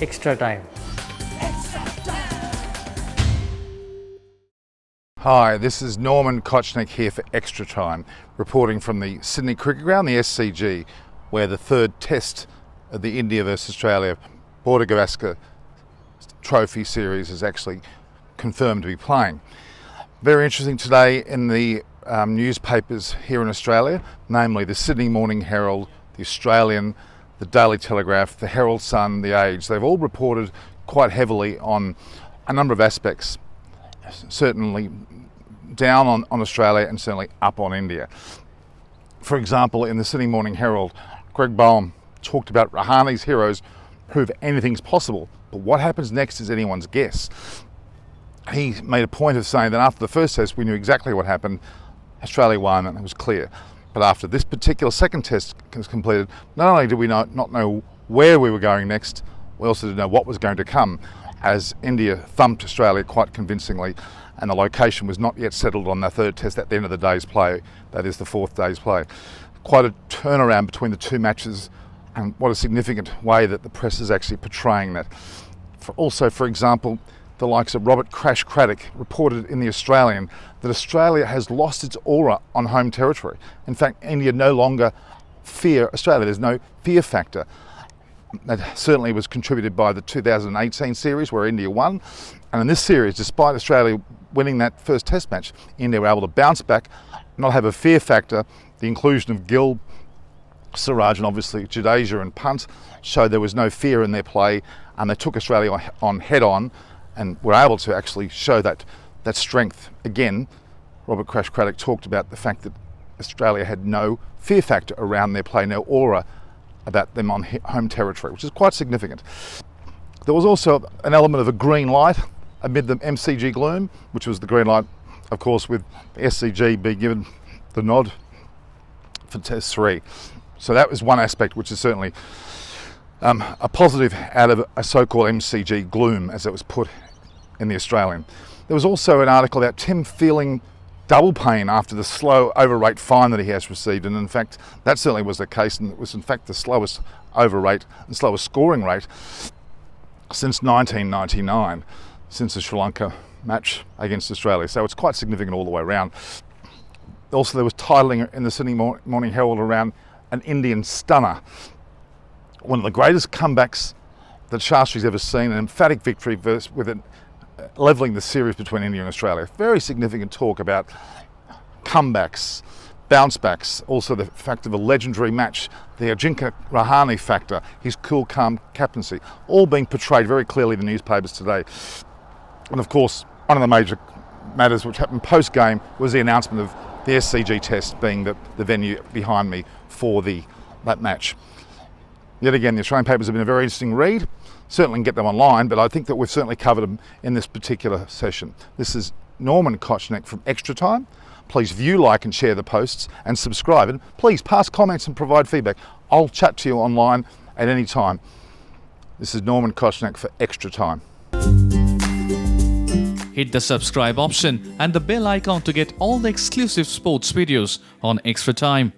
Extra Time. Hi, this is Norman Kochannek here for Extra Time, reporting from the Sydney Cricket Ground, the SCG, where the third test of the India versus Australia Border Gavaskar Trophy series is actually confirmed to be playing. Very interesting today in the newspapers here in Australia, namely the Sydney Morning Herald, the Australian, the Daily Telegraph, the Herald Sun, the Age. They've all reported quite heavily on a number of aspects, certainly down on Australia and certainly up on India. For example, in the Sydney Morning Herald, Greg Boehm talked about Rahane's heroes prove anything's possible, but what happens next is anyone's guess. He made a point of saying that after the first test we knew exactly what happened. Australia won and it was clear. But after this particular second test was completed, not only did we not know where we were going next, we also didn't know what was going to come, as India thumped Australia quite convincingly, and the location was not yet settled on the third test at the end of the day's play, that is the fourth day's play. Quite a turnaround between the two matches, and what a significant way that the press is actually portraying that. For example, the likes of Robert Crash Craddock reported in The Australian that Australia has lost its aura on home territory. In fact, India no longer fear Australia. There's no fear factor. That certainly was contributed by the 2018 series where India won. And in this series, despite Australia winning that first test match, India were able to bounce back, not have a fear factor. The inclusion of Gill, Siraj and obviously Jadeja and Punt showed there was no fear in their play, and they took Australia on head on and were able to actually show that strength. Again, Robert Crash Craddock talked about the fact that Australia had no fear factor around their play, no aura about them on home territory, which is quite significant. There was also an element of a green light amid the MCG gloom, which was the green light, of course, with the SCG being given the nod for Test 3. So that was one aspect which is certainly a positive out of a so-called MCG gloom, as it was put in The Australian. There was also an article about Tim feeling double pain after the slow overrate fine that he has received, and in fact that certainly was the case, and it was in fact the slowest overrate and slowest scoring rate since 1999, since the Sri Lanka match against Australia. So it's quite significant all the way around. Also, there was titling in the Sydney Morning Herald around an Indian stunner, one of the greatest comebacks that Shastri's ever seen, an emphatic victory with it levelling the series between India and Australia. Very significant talk about comebacks, bounce backs, also the fact of a legendary match, the Ajinkya Rahane factor, his cool, calm captaincy, all being portrayed very clearly in the newspapers today. And of course, one of the major matters which happened post-game was the announcement of the SCG test being the venue behind me for that match. Yet again, the Australian papers have been a very interesting read. Certainly can get them online, but I think that we've certainly covered them in this particular session. This is Norman Kochannek from Extra Time. Please view, like and share the posts and subscribe, and please pass comments and provide feedback. I'll chat to you online at any time. This is Norman Kochannek for Extra Time. Hit the subscribe option and the bell icon to get all the exclusive sports videos on Extra Time.